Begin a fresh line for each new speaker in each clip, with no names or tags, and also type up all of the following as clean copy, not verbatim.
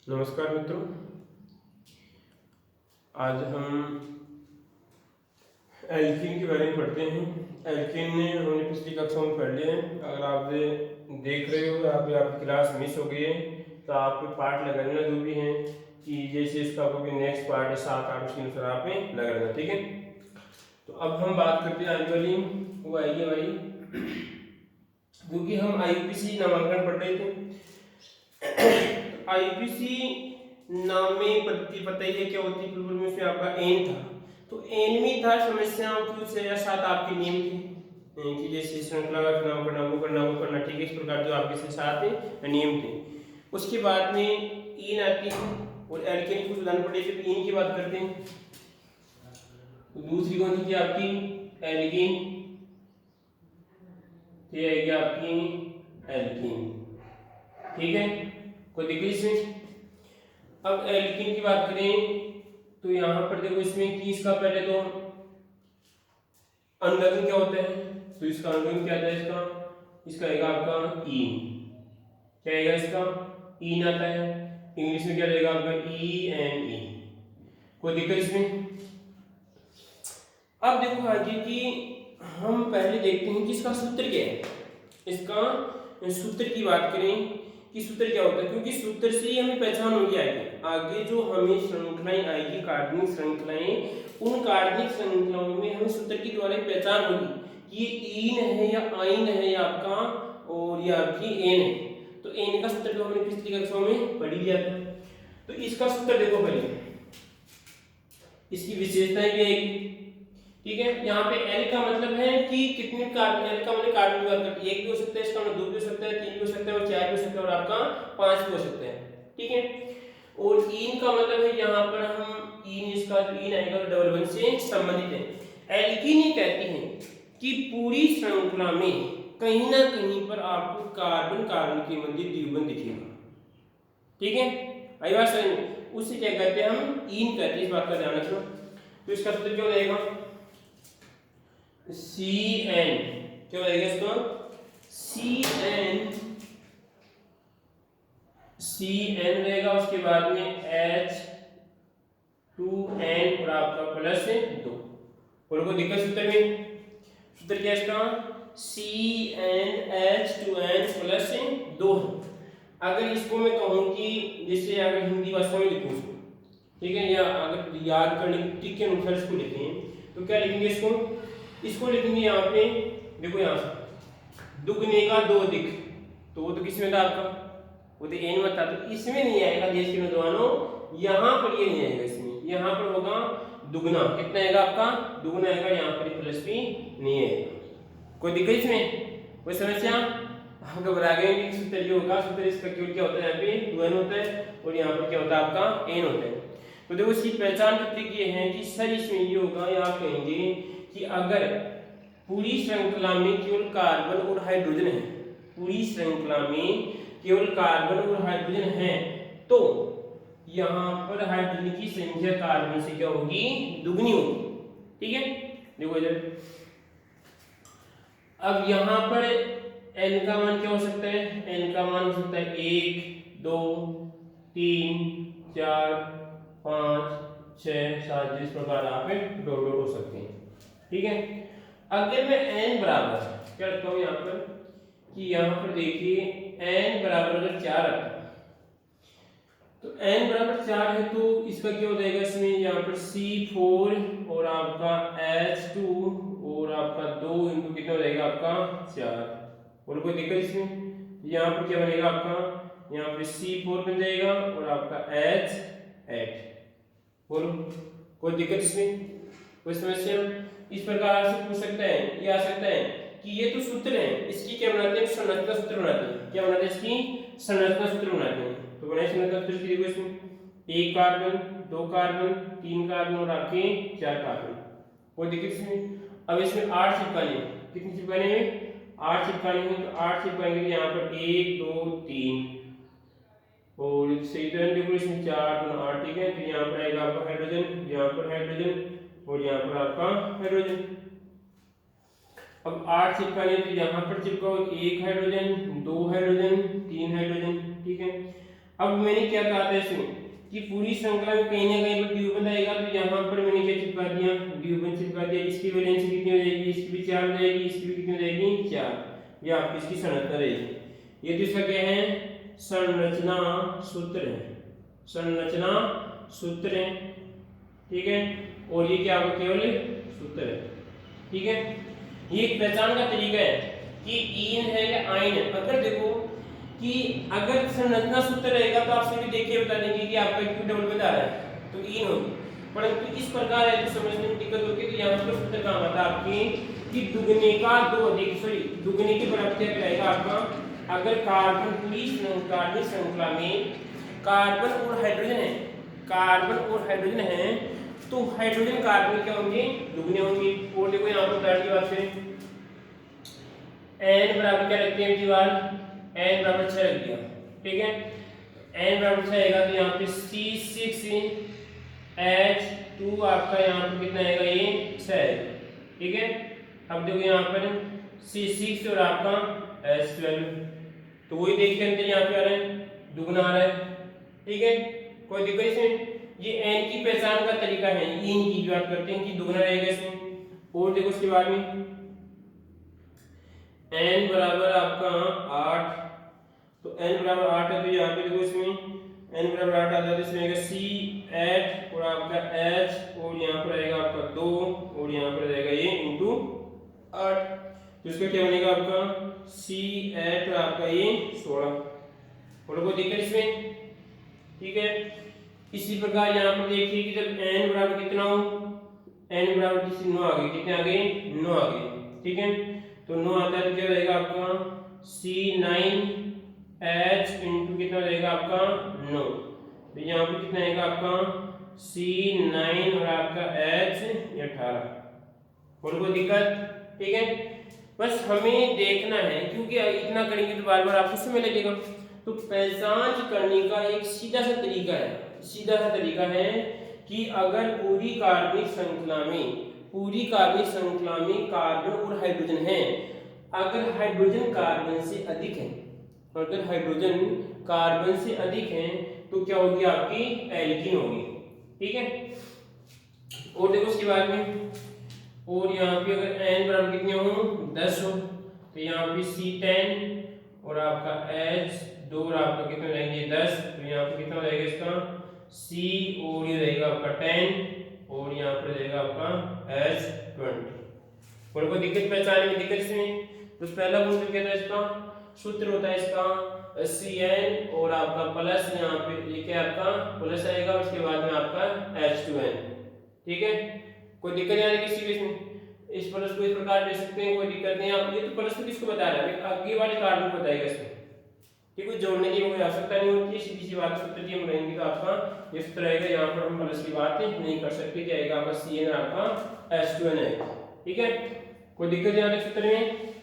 नमस्कार मित्रों, आज हम एल्कीन के बारे में पढ़ते हैं। एल्कीन ने हमने पिछली कक्षा में पढ़ लिया है। अगर आप देख रहे हो आपकी क्लास मिस हो गई है तो आपके पार्ट लगा लेना जो भी हैं कि जैसे इसका कोई नेक्स्ट पार्ट है 7-8 उसके अनुसार आप लगा लेना, ठीक है। तो अब हम बात करते हैं आगे वाली, वो आएगी हमारी क्योंकि हम आईपीसी नामांकन पढ़ रहे थे। आईपीसी नाम में पता ही है क्या होती है, पूर्व में उसमें आपका एन था, तो एन में था समस्याओं की 6 या 7 आपके नियम थे कि जैसे श्रृंखला का चुनाव करना, वो करना, वो करना, ठीक है। इस प्रकार जो आपके 7 नियम थे। उसके बाद में इन आती है और एल्केन को सुधारना पड़ेगी, तो इन की बात करते हैं। तो दूसरी कौन सी थी आपकी एल्कीन, ये आएगी आपकी एल्कीन, ठीक है। कोई दिक्कत इसमें। अब एल्कीन की बात करें तो यहां पर देखो इसमें कि इसका पहले तो अनुनाद क्या होता है, तो इसका अनुनाद क्या आता है, इसका आएगा आपका ईन, क्या आएगा इसका ईन आता है। इंग्लिश में क्या रहेगा आपका ई एन ई। कोई दिक्कत इसमें। अब देखो आगे कि हम पहले देखते हैं कि इसका सूत्र क्या है। इसका सूत्र की बात करें कि सूत्र क्या होता है, क्योंकि सूत्र से ही हमें पहचान होगी आगे जो हमें श्रृंखलाएं आएगी, कार्बनिक श्रृंखलाएं, उन कार्बनिक श्रृंखलाओं में हमें सूत्र के द्वारा पहचान होगी कि ये ईन है या आइन है या आपका और ये आपकी एन है। तो एन का सूत्र तो हमने पिछली कक्षा में पढ़ लिया था। तो इसका सूत्र देखो पहले, इसकी विशेषताएं भी आएगी, ठीक है। यहाँ पे एल का मतलब है कि कितने कार्बन, एल का मतलब कार्बन की बात करते हैं, 1 भी हो सकता है, इसका मतलब 2 भी हो सकता है, 3 भी हो सकता है और 4 भी हो सकता है और आपका 5 भी हो सकता है, ठीक है। और इन का मतलब है यहाँ पर हम इन, इसका जो इन आएगा डबल बॉन्ड से संबंधित है। एल्कीन ये कहती है कि पूरी श्रृंखला में कहीं ना कहीं पर आपको कार्बन कार्बन के मध्य द्विबंध दिखेगा, ठीक है। आई बात समझ में, उसे क्या कहते हैं हम इन कहते हैं, इस बात का ध्यान रखना। तो इसका सूत्र क्या रहेगा सी एन, क्या रहेगा इसका सी एन रहेगा। उसके बाद में H2N और आपका प्लस 2। और कोई दिक्कत सूत्र में, सूत्र क्या है इसका CnH2n प्लस 2। अगर इसको मैं कहूं कि जैसे अगर हिंदी भाषा में लिखूं इसको, ठीक है, या अगर याद करने की ट्रिक के अनुसार इसको लिखें तो क्या लिखेंगे इसको लिखेंगे यहाँ पे, देखो यहाँ से दुगने का 2 अधिक, तो वो तो किसमें था आपका, वो तो एन में था, तो इसमें नहीं आएगा जैसे नौजवानों, यहाँ पर ये नहीं आएगा, इसमें यहाँ पर होगा दुगना, कितना आएगा आपका दुगना आएगा, यहाँ पर प्लस भी नहीं आएगा। कोई दिक्कत इसमें, कोई समस्या। हम घबरा गए कि सूत्र ये होगा, सूत्र इसका केवल क्या होता है, यहाँ पे 2n होता है और यहाँ पर क्या होता है आपका n होता है। तो देखो इसकी पहचान की ट्रिक ये है कि सर इसमें ये होगा, या आप कहेंगे कि अगर पूरी श्रृंखला में केवल कार्बन और हाइड्रोजन है, पूरी श्रृंखला में केवल कार्बन और हाइड्रोजन है, तो यहाँ पर हाइड्रोजन की संख्या कार्बन से क्या होगी, दुगनी होगी, ठीक है। देखो इधर, अब यहाँ पर n का मान क्या हो सकता है, n का मान हो सकता है 1 2 3 4 5 6 7, जिस प्रकार आप डॉट हो सकते हैं, ठीक है। अगर मैं n बराबर क्या रखता हूँ यहाँ पर कि यहाँ पर देखिए n बराबर अगर 4 रखता है, तो n बराबर 4 है तो इसका क्या हो जाएगा, इसमें यहाँ पर C4 और आपका H2 और आपका 2 इनटू कितना हो जाएगा आपका 4। और कोई दिक्कत इसमें, यहाँ पर क्या बनेगा आपका, यहाँ पे C4 बन जाएगा और आपका H8। और कोई दिक्कत इसमें, कोई समस्या। इस प्रकार से पूछ सकता है, ये आ सकता है कि ये तो सूत्र है, इसकी क्या बनाते हैं, संरचना सूत्र बनाते हैं, क्या बनाते हैं, इसकी संरचना सूत्र बनाते हैं। तो बनाए संरचना सूत्र की, देखो इसमें 1 कार्बन 2 कार्बन 3 कार्बन और आपके 4 कार्बन। कोई दिक्कत इसमें। अब इसमें 8 चिपकाने, कितनी चिपकाने हैं, 8 चिपकाने हैं, तो 8 चिपकाएंगे यहाँ पर 1 2 3 और सही तरह देखो इसमें 4 2 8, ठीक है। तो यहाँ पर आएगा आपका हाइड्रोजन, यहाँ पर हाइड्रोजन और यहाँ पर आपका हाइड्रोजन। अब 8 चिपकाने, तो यहाँ पर चिपकाओ 1 हाइड्रोजन 2 हाइड्रोजन 3 हाइड्रोजन, ठीक है। अब मैंने क्या कहा था इसमें कि पूरी श्रृंखला में कहीं ना कहीं पर द्विबंध आएगा, तो यहाँ पर मैंने क्या चिपका दिया, द्विबंध चिपका दिया। इसकी वैलेंसी कितनी हो जाएगी, इसकी भी 4 हो जाएगी, इसकी भी कितनी हो जाएगी 4। ये आपकी इसकी संरचना रहेगी। ये तो इसका क्या है, संरचना सूत्र है, संरचना सूत्र है, ठीक है। और ये क्या आपका केवल सूत्र है, ठीक है। ये एक पहचान का तरीका है कि इन है या आइन है। अगर देखो कि अगर संरचना सूत्र रहेगा तो आप सभी देखिए बता देंगे कि आपका क्यू डबल बता रहा है तो इन होगी, परंतु इस प्रकार है तो समझने में दिक्कत होती है। तो यहाँ पर सूत्र काम आता है आपकी कि दुगने का दो अधिक, सॉरी दुगने के बराबर क्या रहेगा आपका, अगर कार्बन पूरी श्रृंखला में कार्बन और हाइड्रोजन है, कार्बन और हाइड्रोजन है, तो हाइड्रोजन कार्बन क्या होंगे, दुगने होंगे। और देखो यहाँ पर उदाहरण की बात करें, n बराबर क्या रखते हैं दीवार, n बराबर 6 रख दिया, ठीक है। n बराबर 6 आएगा तो यहाँ पे C6H2 आपका यहाँ पे कितना आएगा, ये 6 है, ठीक है। अब देखो यहाँ पर C6 और आपका H12, तो वही देखते अंदर यहाँ पे आ रहा है, दुगना आ रहा है, ठीक है, कोई दिक्कत इसमें। ये n की पहचान का तरीका है, इन की बात करते हैं कि दुगना रहेगा इसमें। और देखो उसके बाद में n बराबर आपका 8, तो n बराबर 8 है, तो यहाँ पे देखो इसमें n बराबर 8 आता है, तो इसमें आएगा C8 और आपका H और यहाँ पर रहेगा आपका 2 और यहाँ पर रहेगा ये इंटू 8, तो इसका क्या बनेगा आपका C8 और आपका ये 16। और कोई दिक्कत इसमें, ठीक है। इसी प्रकार यहाँ पर देखिए कि जब n बराबर कितना हो, n बराबर 9 आ गई, कितने आ गए 9 आ गए, ठीक है। तो 9 आता है तो क्या रहेगा आपका C9H इंटू कितना रहेगा आपका 9, तो यहाँ पे कितना आएगा आपका C9 और आपका H 18। और कोई दिक्कत, ठीक है। बस हमें देखना है क्योंकि इतना करेंगे तो बार बार आपको समय लगेगा। तो पहचान करने का एक सीधा सा तरीका है, सीधा सा तरीका है कि अगर पूरी कार्बनिक श्रृंखला में कार्बन और हाइड्रोजन है, अगर हाइड्रोजन कार्बन से अधिक है, अगर हाइड्रोजन कार्बन से अधिक है तो क्या होगी आपकी एल्कीन होगी, ठीक है। और देखो उसके बाद में, और यहाँ पे अगर n बराबर कितने हो 10 हो, तो यहाँ पे C10 और आपका H2 और आपका कितना रहेंगे 10, तो यहाँ पे कितना रहेगा इसका C और ये रहेगा आपका 10 और यहाँ पर रहेगा आपका H20। और कोई दिक्कत पहचानने में दिक्कत इसमें, तो पहला गुण क्या था इसका, सूत्र होता है इसका Cn और आपका प्लस यहाँ पे ये क्या आपका प्लस आएगा, उसके बाद में आपका H2n, ठीक है। कोई दिक्कत नहीं आ रही किसी में, इस प्लस को इस प्रकार ले सकते हैं, कोई दिक्कत नहीं। आप ये तो प्लस तो किसको बता रहा है, आगे वाले कार्बन को बताएगा इसमें, ठीक है। जोड़ने की कोई आवश्यकता नहीं होती है, सीधी सी बात सूत्र की हम रहेंगे तो आपका ये सूत्र रहेगा, यहाँ पर हम प्लस की बात नहीं कर सकते, क्या आएगा आपका Cn आपका H2n है, ठीक है। कोई दिक्कत नहीं आ रही सूत्र में।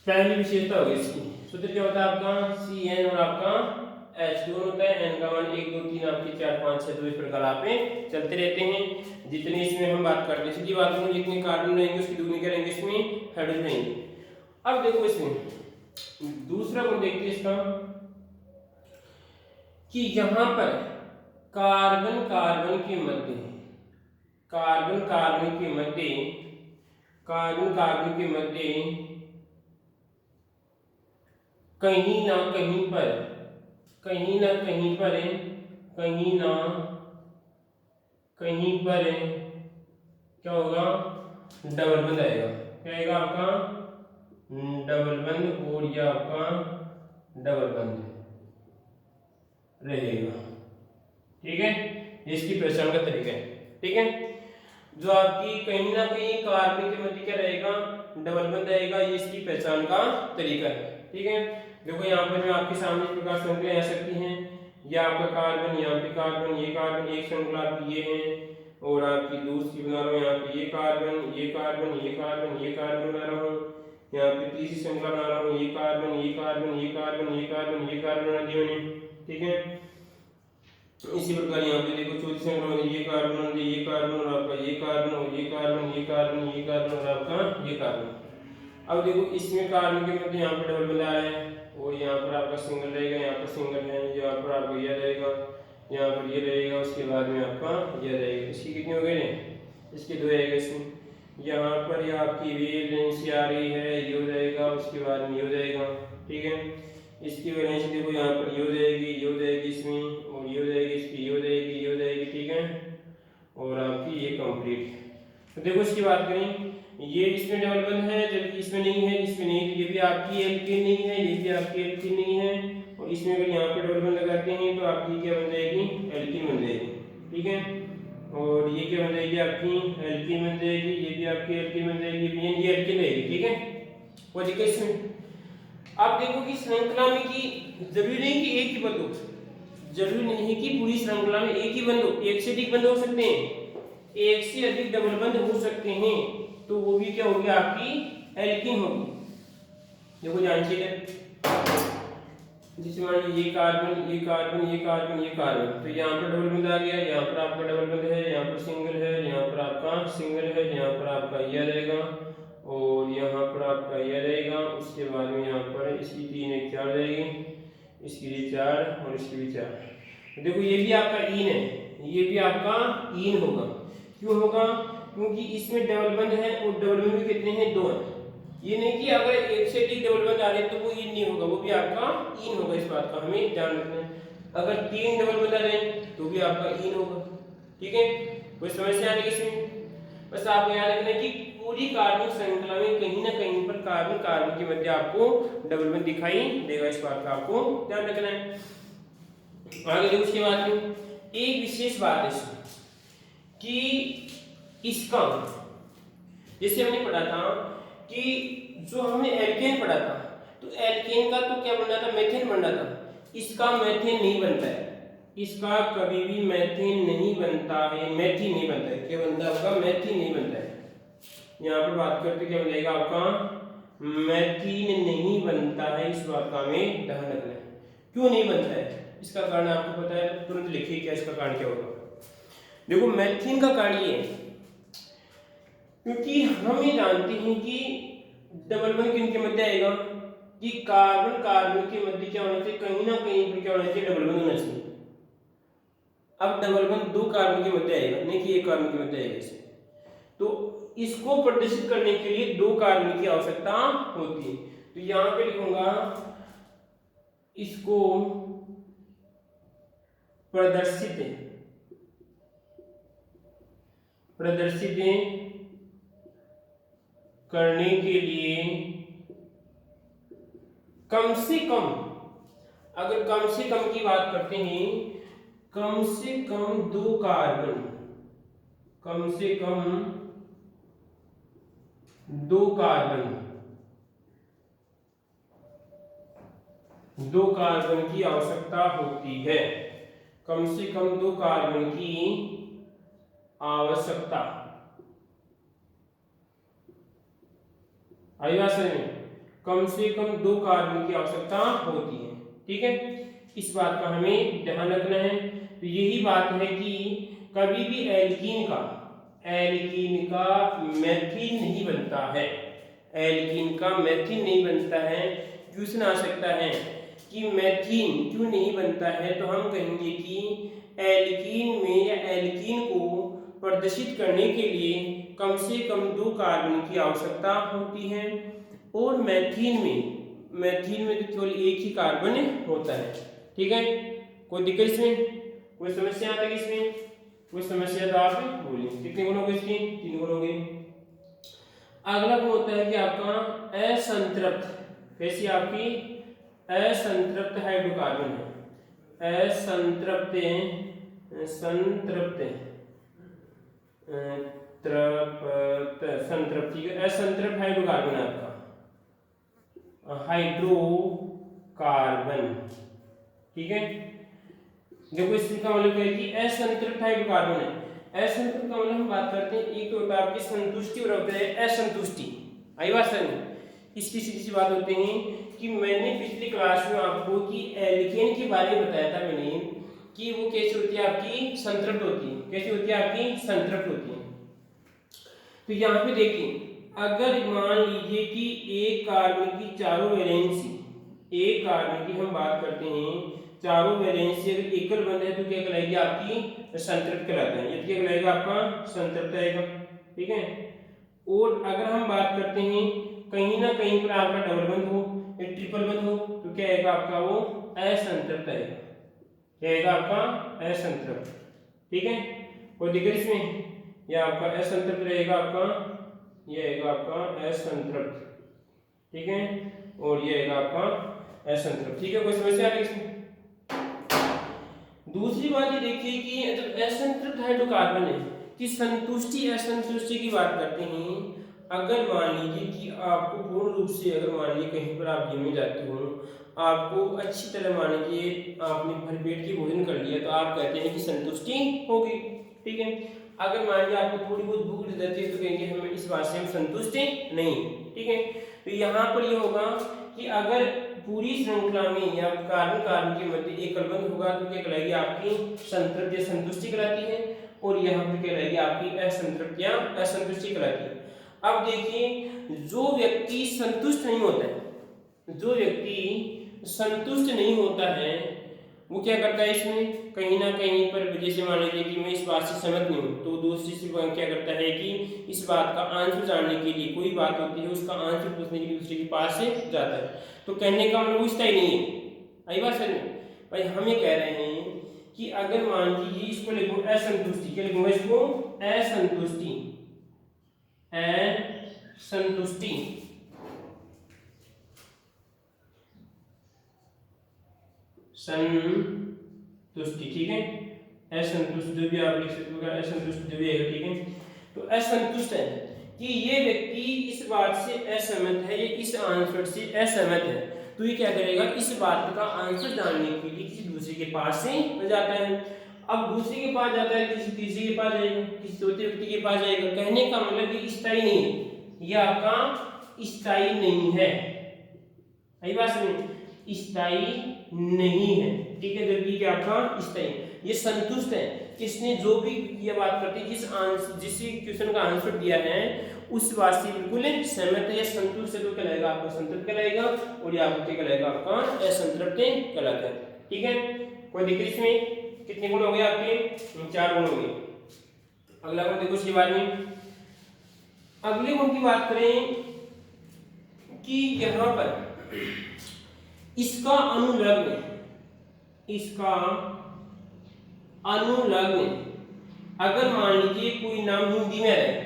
पहली विशेषता होगी इसकी, सूत्र क्या होता है आपका Cn और आपका H2 होता है, n का मान 1 2 3 आपके 4 5 6 तो इस प्रकार आप चलते रहते हैं। जितने इसमें हम बात करते हैं सीधी बात करूं, जितने कार्बन रहेंगे उसकी दुगनी क्या रहेंगे इसमें हाइड्रोजन रहेंगे। अब देखो इसमें दूसरा गुण देखते हैं इसका कि यहाँ पर कार्बन कार्बन के मध्य, कार्बन कार्बन के मध्य, कार्बन कार्बन के मध्य कहीं ना कहीं पर, कहीं ना कहीं पर, कहीं ना कहीं पर क्या होगा डबल बंद आएगा, क्या आएगा आपका डबल बंद, और ये आपका डबल बंद रहेगा, ठीक है। इसकी पहचान का तरीका है, ठीक है। जो आपकी कहीं ना कहीं कार्बन के मध्य क्या रहेगा डबल बंद आएगा, ये इसकी पहचान का तरीका है, ठीक है। देखो यहाँ पर मैं आपके सामने इस प्रकार श्रृंखलाएं आ सकती हैं, ये आपका कार्बन, यहाँ पे कार्बन, ये कार्बन, एक श्रृंखला आपकी ये है, और आपकी दूसरी बना रहा हूँ यहाँ पे ये कार्बन, ये कार्बन, ये कार्बन, ये कार्बन बना रहा हूँ, यहाँ पे तीसरी श्रृंखला बना रहा हूँ, ये कार्बन, ये कार्बन, ये कार्बन, ये कार्बन, ये कार्बन बना दिया मैंने, ठीक है। इसी प्रकार यहाँ पे देखो चौथी श्रृंखला में ये कार्बन, ये कार्बन और आपका ये कार्बन, और ये कार्बन, ये कार्बन, ये कार्बन और आपका ये कार्बन, अब देखो इसमें कार्बन के मध्य यहाँ पर डबल बंध आ रहा है, और यहाँ पर आपका सिंगल रहेगा, यहाँ पर सिंगल है, यहाँ पर आपका यह रहेगा, यहाँ पर ये रहेगा, उसके बाद में आपका यह रहेगा। इसकी कितनी हो गई, इसके दो रहेगा इसमें। यहाँ पर यह आपकी वैलेंसी आ रही है, ये हो जाएगा, उसके बाद में ये हो जाएगा, ठीक है। इसकी वैलेंसी देखो यहाँ पर ये हो जाएगी, ये हो जाएगी इसमें, और ये हो जाएगी इसकी, ये हो जाएगी, ये हो जाएगी, ठीक है। और आपकी ये कंप्लीट। तो देखो इसकी बात करें, ये इसमें डबल बंध है जबकि इसमें नहीं है, इसमें नहीं, तो ये भी आपकी एल्केन नहीं है, ये भी आपकी एल्केन नहीं है, और इसमें अगर यहाँ पे डबल बंध लगाते हैं तो आपकी क्या बन जाएगी, एल्कीन बन जाएगी, ठीक है। और ये क्या बन जाएगी, आपकी एल्कीन बन जाएगी, ये भी आपकी एल्कीन बन जाएगी, ये एल्कीन रहेगी, ठीक है। वो देखिए इसमें आप देखो कि श्रृंखला में कि जरूरी नहीं कि एक ही बंध हो, जरूरी नहीं है कि पूरी श्रृंखला में एक ही बंध हो, एक से अधिक बंध हो सकते हैं, एक से अधिक डबल बंध हो सकते हैं, तो वो भी क्या होगी, आपकी एल्कीन होगी। देखो ध्यान से, जैसे मान लीजिए ये कार्बन, ये कार्बन, ये कार्बन, ये कार्बन, तो यहाँ पर डबल बंध आ गया, यहाँ पर आपका डबल बंध है, यहाँ पर सिंगल है, यहाँ पर आपका सिंगल है, यहाँ पर आपका यह रहेगा, और यहाँ पर आपका यह रहेगा। उसके बाद में यहाँ पर इसकी 3 1 4 रहेगी, इसकी भी 4 और इसकी भी 4। देखो ये भी आपका ईन है, ये भी आपका ईन होगा। क्यों होगा, क्योंकि इसमें डबल बंध है, और डबल बंध में कितने हैं, 2 हैं। ये नहीं कि अगर एक से अधिक डबल बंध आ रहे तो वो ईन नहीं होगा, वो भी आपका ईन होगा। इस बात का हमें ध्यान रखना है। अगर 3 डबल बंध आ रहे तो भी आपका ईन होगा, ठीक है। कोई समस्या नहीं इसमें, बस आपको याद रखना है कि पूरी कार्बनिक श्रृंखला में कहीं ना कहीं पर कार्बन कार्बन के मध्य आपको डबल बंध दिखाई देगा। इस बात का आपको ध्यान रखना है। आगे देखो उसके बाद में एक विशेष बात है इसमें कि इसका, जैसे हमने पढ़ा था कि जो हमने एल्केन पढ़ा था, तो एल्केन का तो क्या बन रहा था, मेथेन बन रहा था। इसका मेथेन नहीं बनता है, इसका कभी भी मेथेन नहीं बनता है, मेथीन नहीं बनता है। क्या बनता है आपका, मेथीन नहीं बनता है। यहाँ पर बात करते क्या बन जाएगा आपका, मेथीन नहीं बनता है। इस बात का हमें ध्यान रखना है। क्यों नहीं बनता है, इसका कारण आपको पता है, तुरंत लिखिए क्या इसका कारण क्या होगा। देखो मेथीन का कारण ये है क्योंकि हम ये जानते हैं कि डबल बंध किनके मध्य आएगा, कि कार्बन कार्बन के मध्य क्या होना चाहिए, कहीं ना कहीं पर क्या होना चाहिए, डबल बंध होना चाहिए। अब डबल बंध 2 कार्बन के मध्य आएगा, नहीं कि 1 कार्बन के मध्य आएगा इसे। तो इसको प्रदर्शित करने के लिए 2 कार्बन की आवश्यकता होती है। तो यहां पे लिखूंगा इसको प्रदर्शित करने के लिए कम से कम, अगर कम से कम की बात करते हैं, कम से कम 2 कार्बन, कम से कम 2 कार्बन की आवश्यकता होती है। कम से कम 2 कार्बन की आवश्यकता, आई बात समझ में, कम से कम 2 कार्बन की आवश्यकता होती है, ठीक है। इस बात का हमें ध्यान रखना है। तो यही बात है कि कभी भी एल्कीन का मेथीन नहीं बनता है, एल्कीन का मेथीन नहीं बनता है। क्वेश्चन आ सकता है कि मेथीन क्यों नहीं बनता है, तो हम कहेंगे कि एल्कीन में या एल्कीन को प्रदर्शित करने के लिए कम से कम 2 कार्बन की आवश्यकता होती है, और मेथीन में तो केवल 1 ही कार्बन होता है, ठीक है। कोई दिक्कत इसमें, कोई समस्या आता है इसमें, कोई समस्या तो आप बोलिए। कितने गुण हो गए इसके, 3 गुण हो गए। अगला गुण होता है कि आपका असंतृप्त, कैसी आपकी असंतृप्त हाइड्रोकार्बन है, असंतृप्त संतृप्त असंतृप्त हाइड्रोकार्बन है आपका हाइड्रोकार्बन, ठीक है। देखो इसका मतलब क्या है कि असंतृप्त हाइड्रोकार्बन है। असंतृप्त का मतलब हम बात करते हैं, एक तो होता है आपकी संतुष्टि और होता है असंतुष्टि। आई बात समझ, इसकी सीधी सी बात होती है कि मैंने पिछली क्लास में आपको कि एल्केन के बारे में बताया था मैंने कि वो कैसे होती है, आपकी संतृप्त होती है। कैसी होती है, आपकी संतृप्त होती है। तो यहाँ पे देखिए अगर मान लीजिए कि एक कार्बन की चारों वैलेंसी, एक कार्बन की हम बात करते हैं, चारों वैलेंसी अगर एकल बंध है तो क्या कहलाएगी आपकी संतृप्त कहलाता है, ये क्या कहलाएगा आपका संतृप्त आएगा। ठीक है। और अगर हम बात करते हैं कहीं ना कहीं पर आपका डबल बंध हो या ट्रिपल बंध हो तो क्या आएगा आपका वो असंतृप्त आएगा, क्या आएगा आपका असंतृप्त। ठीक है, कोई दिक्कत इसमें, यह आपका असंतृप्त रहेगा, आपका ये आएगा आपका असंतृप्त। ठीक है, और ये आएगा आपका असंतृप्त। ठीक है, कोई समस्या आ रही है इसमें? दूसरी बात ये देखिए कि जब असंतृप्त हाइड्रोकार्बन है कि संतुष्टि असंतुष्टि की बात करते हैं। अगर मान लीजिए कि आपको पूर्ण रूप से, अगर मान लीजिए कहीं पर आप जिम में जाते हो, आपको अच्छी तरह मान लीजिए आपने भरपेट की भोजन कर लिया तो आप कहते हैं कि संतुष्टि होगी। ठीक है, अगर मान लीजिए आपको थोड़ी बहुत भूख लग जाती है तो कहेंगे हमें इस बात से हम संतुष्ट नहीं। ठीक है, तो यहाँ पर ये होगा कि अगर पूरी श्रृंखला में या कार्बन कार्बन के मध्य एक बंध होगा तो क्या कहलाएगी आपकी संतृप्त या संतुष्टि कहलाती है, और यहाँ पर कहलाएगी आपकी असंतृप्त या असंतुष्टि कहलाती है। अब देखिए जो व्यक्ति संतुष्ट नहीं होता है, जो व्यक्ति संतुष्ट नहीं होता है वो क्या करता है इसमें कहीं ना कहीं पर, जैसे मान लीजिए कि मैं इस बात से सहमत नहीं हूँ तो दूसरी से क्या करता है कि इस बात का आंसर जानने के लिए, कोई बात होती है उसका आंसर पूछने के लिए दूसरे के पास से जाता है। तो कहने का मतलब उसका ही नहीं है। आई बात समझ में भाई? हम ये कह रहे हैं कि अगर मान लीजिए इसको लिखूं असंतुष्टि, क्या लिखूंगा इसको असंतुष्टि, असंतुष्टि, संतुष्टि। ठीक है, असंतुष्ट जो भी आप लिख सकते हो, असंतुष्ट जो भी है। ठीक है, तो असंतुष्ट है कि ये व्यक्ति इस बात से असहमत है, ये इस आंसर से असहमत है, तो ये क्या करेगा इस बात का आंसर जानने के लिए किसी दूसरे के पास से जाता है। अब दूसरे के पास जाता है, किसी तीसरे के पास जाएगा, किसी चौथे व्यक्ति के पास जाएगा। कहने का मतलब ये स्थायी नहीं है, ये आपका स्थायी नहीं है। सही बात समझ, स्थायी नहीं है। ठीक है, जबकि क्या आपका स्थायी, ये संतुष्ट है। किसने जो भी ये बात करती है, जिस क्वेश्चन का आंसर दिया है उस बात से बिल्कुल सहमत है या संतुष्ट है तो कहलाएगा आपका संतृप्त कहलाएगा, और ये आपको क्या कहलाएगा आपका असंतृप्त कहलाता है। ठीक है, कोई दिक्कत इसमें? कितने गुण हो गए आपके? 4 गुण हो गए। अगला गुण देखो इसके बाद में, अगले गुण की बात करें कि यहां पर इसका अनुलग्न, इसका अनुलग्न अगर मान लीजिए कोई नाम हिंदी में है,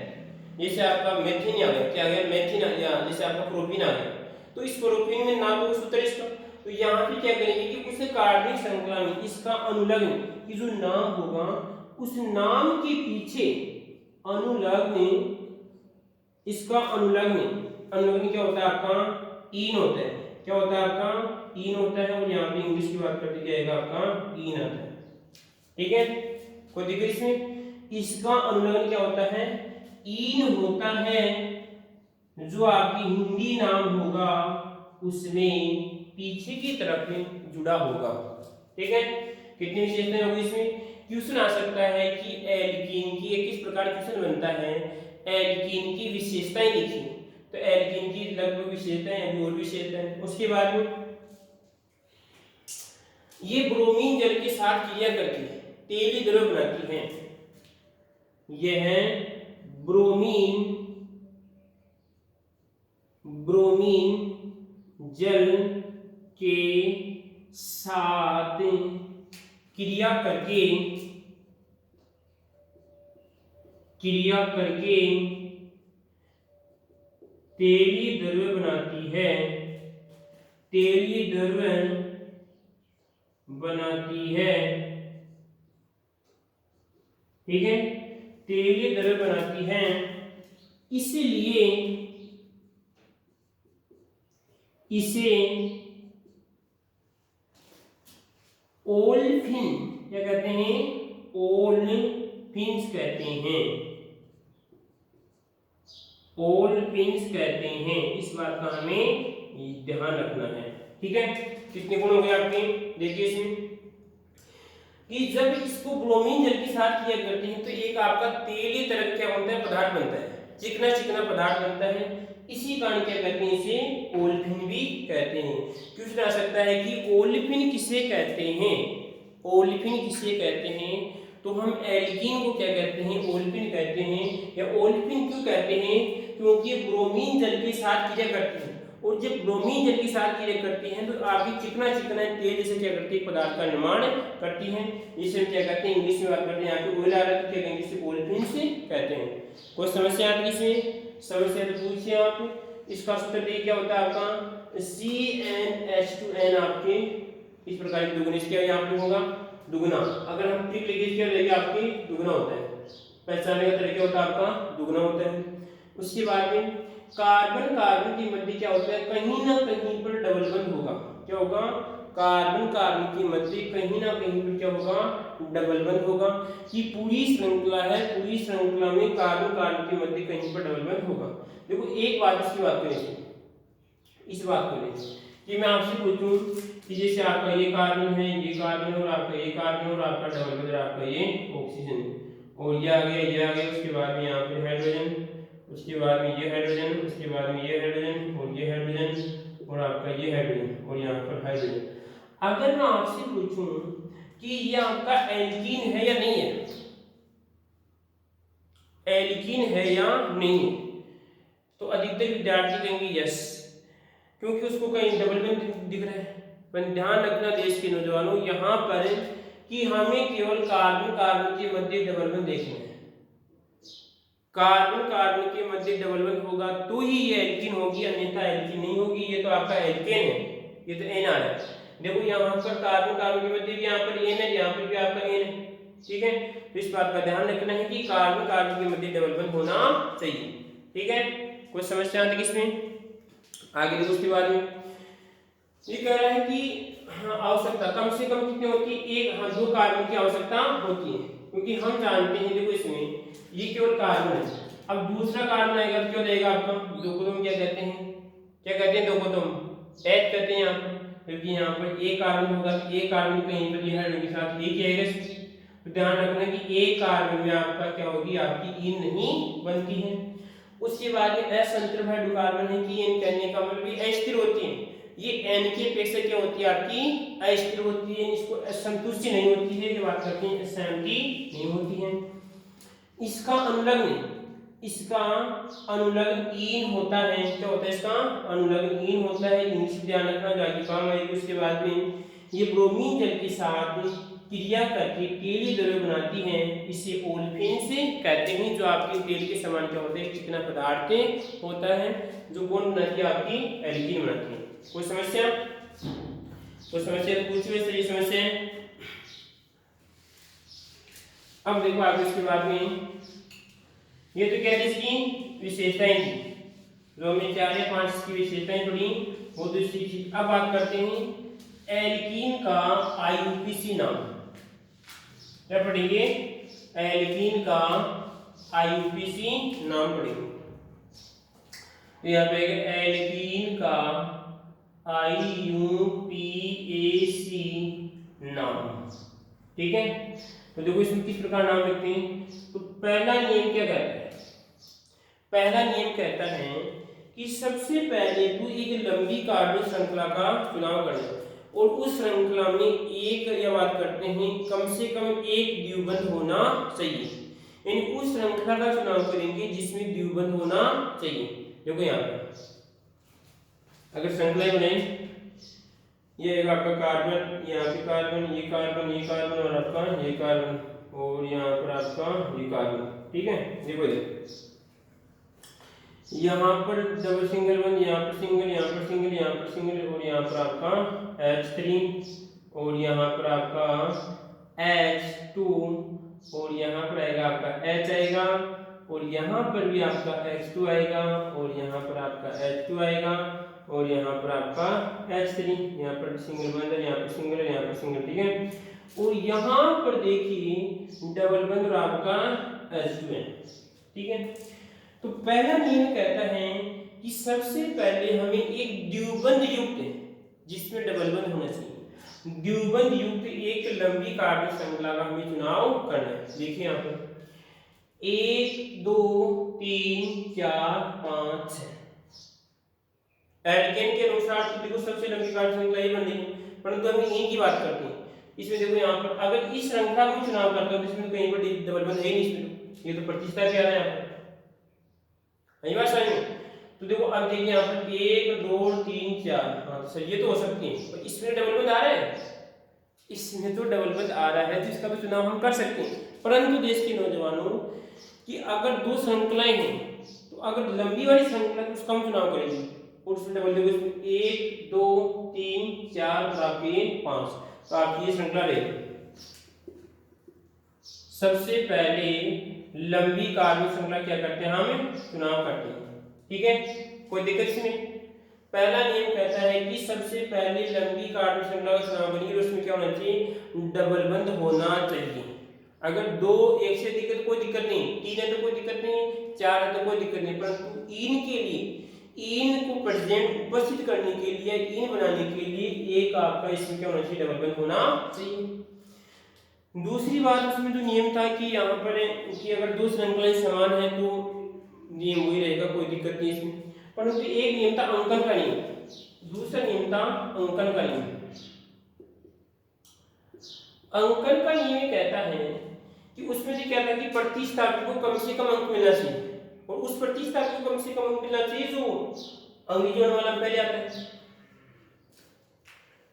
जैसे आपका मेथिन आ गया, क्या आ गया मेथिन आ गया, जैसे आपका प्रोपीन आ गया, तो इस प्रोपीन में ना तो सूत्र इसका, तो यहाँ पे क्या करेंगे कि उस कार्बनिक श्रृंखला में इसका अनुलग्न की जो नाम होगा उस नाम के पीछे अनुलग्न, इसका अनुलग्न, अनुलग्न क्या होता है आपका ईन होता है। क्या होता है आपका ईन होता है, और यहाँ पे इंग्लिश की बात करते जाएगा आपका ईन आता है। ठीक है, कोई दिक्कत इसमें? इसका अनुलग्न क्या होता है? ईन होता है। जो आपकी हिंदी नाम होगा उसमें पीछे की तरफ जुड़ा होगा। ठीक है, कितनी विशेषताएं होगी इसमें? क्वेश्चन आ सकता है कि एल्कीन की किस प्रकार क्वेश्चन बनता है, एल्कीन की विशेषताएं लिखी, तो एल्कीन की लगभग विशेषताएं अभी और विशेषताएं। उसके बाद में ये ब्रोमीन जल के साथ क्रिया करके तेली द्रव बनाती है। यह है ब्रोमीन, ब्रोमीन जल के साथ क्रिया करके तेली द्रव्य बनाती है, तेली द्रव्य बनाती है। ठीक है, तेलीय द्रव्य बनाती है, इसलिए इसे ओलफिन क्या कहते हैं? ओलफिन्स कहते हैं, ओलफिन्स कहते हैं। इस बात का हमें ध्यान रखना है। ठीक है, कितने गुण हो गए आपके? देखिए इसमें कि जब इसको ब्रोमीन जल के साथ किया करते हैं तो एक आपका तेलीय तरल क्या बनता है? पदार्थ बनता है। चिकना चिकना पदार्थ बनता है। इसी कारण क्या कहते हैं, इसे ओलेफिन भी कहते हैं। क्वेश्चन आ सकता है कि ओलेफिन किसे कहते हैं, ओलेफिन किसे कहते हैं, तो हम एल्कीन को क्या कहते हैं, ओलेफिन कहते हैं। या ओलेफिन क्यों कहते हैं, क्योंकि ब्रोमीन जल के साथ क्रिया करती है, और जब ब्रोमीन जल के साथ क्रिया करती हैं तो आपकी चिकना चिकना तेल जैसे क्या करती है, पदार्थ का निर्माण करती हैं। इसे हम क्या कहते हैं, इंग्लिश में बात करते हैं, यहाँ पे ऑयल आ रहा है तो क्या कहेंगे, इसे ओलेफिन से कहते हैं। कोई समस्या आती है इसमें, समस्या तो पूछिए आप। इसका सूत्र देखिए क्या होता है आपका, CnH2n आपके इस प्रकार की दुगुनी, क्या यहाँ पे होगा दुगुना, अगर हम ट्रिक लिखिए क्या रहेगा आपकी, दुगुना होता है। पहचानने का तरीका होता है आपका दुगुना होता है। उसके बाद में कार्बन कार्बन के मध्य क्या होता है, कहीं ना कहीं पर डबल बंध होगा। क्या होगा, कार्बन कार्बन के मध्य कहीं ना कहीं पर क्या होगा, डबल बंध होगा। कि पूरी श्रृंखला है, पूरी श्रृंखला में कार्बन कार्बन के मध्य कहीं पर डबल बंध होगा। देखो एक बात, इसकी बात करें, इस बात को लें कि मैं आपसे पूछूं कि जैसे आपका ये कार्बन है, ये कार्बन है, और आपका ये कार्बन है, और आपका डबल बंध आपका ये ऑक्सीजन है, और ये आ गया, ये आ गया, उसके बाद में यहाँ पे हाइड्रोजन, उसके बाद में ये हाइड्रोजन, उसके बाद में ये हाइड्रोजन, और ये हाइड्रोजन, और आपका ये हाइड्रोजन, और यहाँ पर हाइड्रोजन। अगर मैं आपसे पूछूं कि ये आपका एल्कीन है या नहीं है, एल्कीन है या नहीं है, तो अधिकतर विद्यार्थी कहेंगे यस, क्योंकि उसको कहीं डबल बंध दिख रहा है। पर ध्यान रखना देश के नौजवानों यहाँ पर कि हमें केवल कार्बन कार्बन के मध्य डबल बंध देखना है। कार्बन कार्बन के मध्य डबल बंध होगा तो ही ये एल्कीन होगी, अन्यथा एल्कीन नहीं होगी। ये तो आपका एल्केन है, ये तो एन आ रहा है। देखो यहाँ पर कार्बन कार्बन के मध्य भी यहाँ पर एन है, यहाँ पर भी आपका एन है, ठीक है। तो इस बात का ध्यान रखना है कि कार्बन कार्बन के मध्य डबल बंध होना चाहिए, ठीक है। कोई समस्या आती है इसमें, आगे देखो। उसके बाद में ये कह रहा है कि हाँ आवश्यकता कम से कम कितनी होती है, एक, हाँ 2 कार्बन की आवश्यकता होती है, क्योंकि हम जानते हैं देखो इसमें ये केवल कार्बन है। अब दूसरा कार्बन आएगा तो क्या रहेगा आपका, दो को तुम क्या कहते हैं, क्या कहते हैं, दो को तुम एच कहते हैं यहाँ पर, क्योंकि यहाँ पर एक कार्बन होगा, एक कार्बन कहीं पर हाइड्रोजन के साथ एक ही आएगा। तो ध्यान रखना कि एक कार्बन में आपका क्या होगी, आपकी ईन नहीं बनती है। उसके बाद में असंतृप्त हाइड्रोकार्बन है कि एन कहने का मतलब ये अस्थिर होती है, ये एन की अपेक्षा क्या होती है आपकी, अस्थिर होती है, इसको असंतुष्टि नहीं होती है, ये बात करते हैं शांति नहीं होती है। इसका अनुलग्न, इसका अनुलग्न ईन होता है, क्या होता है, इसका अनुलग्न ईन होता है, इंग्लिश ध्यान रखना जाके काम आएगी। उसके बाद में ये ब्रोमीन जल के साथ क्रिया करके तेली द्रव्य बनाती हैं, इसे ओलेफिन से कहते हैं। जो आपके तेल के समान क्या होते हैं, चिकना पदार्थ होता है, जो कौन बनाती है, आपकी एल्कीन बनाती है। कोई समस्या, कोई समस्या तो पूछिए, सही समस्या है। अब देखो आगे उसके बाद में ये तो क्या इसकी विशेषताएं थी, जो हमने 4 या 5 की विशेषताएं पढ़ी, वो दूसरी चीज। अब बात करते हैं एल्कीन का आईयूपीसी नाम, क्या पढ़ेंगे, एल्कीन का आईयूपीसी नाम पढ़ेंगे। तो यहाँ पे एल्कीन का आईयूपीएसी नाम, ठीक है। तो देखो इसमें किस प्रकार नाम लिखते हैं। तो पहला नियम क्या कहता है, पहला नियम कहता है कि सबसे पहले तो एक लंबी कार्बन श्रृंखला का चुनाव करना, और उस श्रृंखला में एक, या बात करते हैं कम से कम एक द्विबंध होना चाहिए, यानी उस श्रृंखला का चुनाव करेंगे जिसमें द्विबंध होना चाहिए। देखो यहाँ पर अगर श्रृंखला बनाए, ये एक आपका कार्बन, यहाँ पे कार्बन, ये कार्बन, ये कार्बन, और आपका ये कार्बन, और यहाँ पर आपका ये कार्बन, ठीक है। देखो यहाँ पर डबल सिंगल बंद, यहाँ पर सिंगल, यहाँ पर सिंगल, यहाँ पर सिंगल, और यहाँ पर आपका H3, और यहाँ पर आपका H2, और यहाँ पर आएगा आपका H आएगा, और यहाँ पर भी आपका H2 आएगा, और यहाँ पर आपका H2 आएगा, और यहाँ पर आपका H3, यहाँ पर सिंगल बंद है, यहाँ पर सिंगल है, यहाँ पर सिंगल, ठीक है। और यहाँ पर देखिए डबल बंद और आपका H2 है, ठीक है। तो पहला नियम कहता है कि सबसे पहले हमें एक द्विबंध युक्त, जिसमें डबल बंध होना चाहिए, द्विबंध युक्त एक लंबी कार्बन श्रृंखला का हमें चुनाव करना है। देखिए यहाँ पर 1 2 3 4 5 6। एल्केन के अनुसार तो देखो सबसे लंबी कार्बन श्रृंखला ये बन रही है, परंतु हम इन्हीं की बात करते हैं। इसमें देखो यहाँ पर अगर इस श्रृंखला को चुनाव करते हो तो इसमें तो कहीं पर डबल बंद है ही नहीं, इसमें ये तो प्रतिस्थापन पे आ रहा है यहाँ पर, यही बात सही है। तो देखो अब देखिए यहाँ पर 1 2 3 4, हाँ सर ये तो हो सकती है, पर इसमें डबल बंद आ रहा है, इसमें तो डबल बंद आ रहा है, तो इसका तो चुनाव हम कर सकते हैं। परंतु देश के नौजवानों कि अगर दो श्रृंखलाएं हैं तो अगर लंबी वाली श्रृंखला तो उसका हम चुनाव करेंगे, और उसमें डबल देखो इसमें 1 2 3 4 और आपकी 5, तो आपकी ये श्रृंखला रहेगी। सबसे पहले लंबी कार्बन श्रृंखला क्या करते हैं, हम चुनाव करते हैं, ठीक है, कोई दिक्कत इसमें। पहला नियम कहता है कि सबसे पहले लंबी कार्बन श्रृंखला का चुनाव करेंगे, उसमें क्या होना चाहिए, डबल बंद होना चाहिए। अगर दो एक से अधिक है तो कोई दिक्कत नहीं, 3 है तो कोई दिक्कत नहीं, 4 है तो कोई दिक्कत नहीं, परंतु इन के लिए इन को प्रेजेंट उपस्थित करने के लिए, इन बनाने के लिए एक आपका इसमें क्या होना चाहिए, डबल बंद होना चाहिए। दूसरी बात उसमें जो नियम था कि यहाँ पर कि अगर दो श्रृंखलाएं समान है तो नियम वही रहेगा, कोई दिक्कत नहीं इसमें। परंतु एक नियम था अंकन का नियम, दूसरा नियम था अंकन का नियम। अंकन का नियम कहता है कि उसमें से क्या था कि प्रतिस्थापी को कम से कम अंक मिलना चाहिए, और उस प्रतिस्थापी को कम से कम अंक मिलना चाहिए जो अंग्रेजी वाला पहले आता है।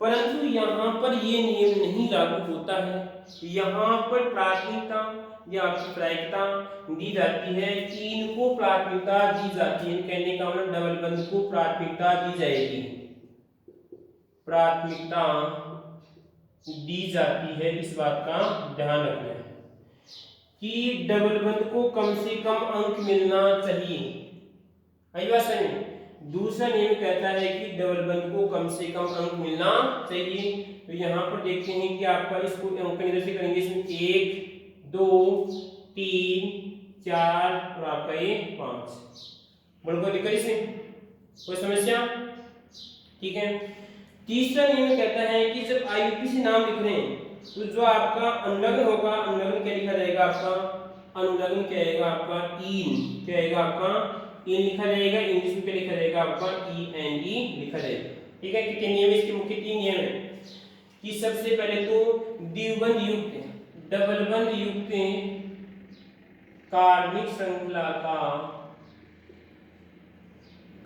परंतु यहाँ पर ये नियम नहीं लागू होता है, यहाँ पर प्राथमिकता या आपकी प्रायिकता दी जाती है, इनको प्राथमिकता दी जाती है, कहने का मतलब डबल बंद को प्राथमिकता दी जाएगी, प्राथमिकता दी जाती है। इस बात का ध्यान रखना है कि डबल बंद को कम से कम अंक मिलना चाहिए, आई बात सही। दूसरा नियम कहता है कि डबल बंद को कम से कम अंक मिलना चाहिए। तो यहाँ पर देखते हैं कि आपका इसको अंक इधर से करेंगे, इसमें 1 2 3 4 और आपका ये 5, बड़को दिक्कत इसमें कोई समस्या, ठीक है। तीसरा नियम कहता है कि जब आईयूपीसी नाम लिख रहे हैं तो जो आपका अनुलग्न होगा, अनुलग्न क्या लिखा जाएगा आपका, अनुलग्न क्या आएगा आपका, इन क्या आएगा आपका, इन लिखा जाएगा, इंग्लिश में लिखा जाएगा आपका ENE लिखा जाएगा, ठीक है। कितने नियम इसके, मुख्य 3 नियम है कि सबसे पहले तो द्विबंध युक्त डबल बंध युक्त कार्बनिक श्रृंखला का,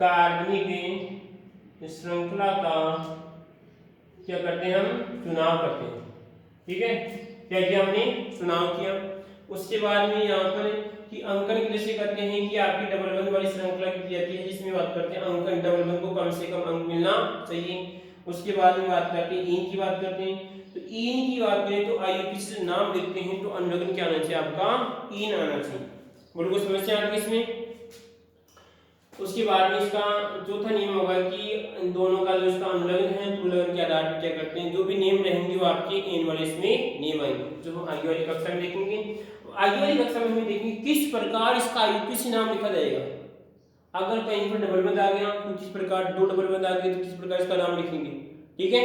कार्बनिक श्रृंखला का क्या करते हैं, हम चुनाव करते हैं, ठीक है। क्या किया हमने, चुनाव किया। उसके बाद में यहाँ पर कि अंकन कैसे करते हैं कि आपकी डबल बंद वाली श्रृंखला की जाती है, जिसमें बात करते हैं अंकन डबल बंद को कम से कम अंक मिलना चाहिए। उसके बाद में बात करते हैं इन की बात करते हैं, तो इन की बात करें तो आईयूपीसी से नाम लिखते हैं तो अनुलग्न क्या आना चाहिए आपका, इन आना चाहिए, बोलो कोई समस्या आ रही है इसमें। उसके बाद में इसका चौथा नियम होगा कि दोनों का जो इसका अनुलग्न है, अनुलग्न के आधार पर क्या करते हैं, जो भी नियम रहेंगे वो आपके इन वाले इसमें नियम आएंगे, जो हम आगे वाली कक्षा में देखेंगे। आगे वाली कक्षा में हम देखेंगे किस प्रकार इसका आईयूपीसी नाम लिखा जाएगा। अगर कहीं पर डबल बंद आ गया तो किस प्रकार, दो डबल बंद आ गए तो किस प्रकार इसका नाम लिखेंगे, ठीक है।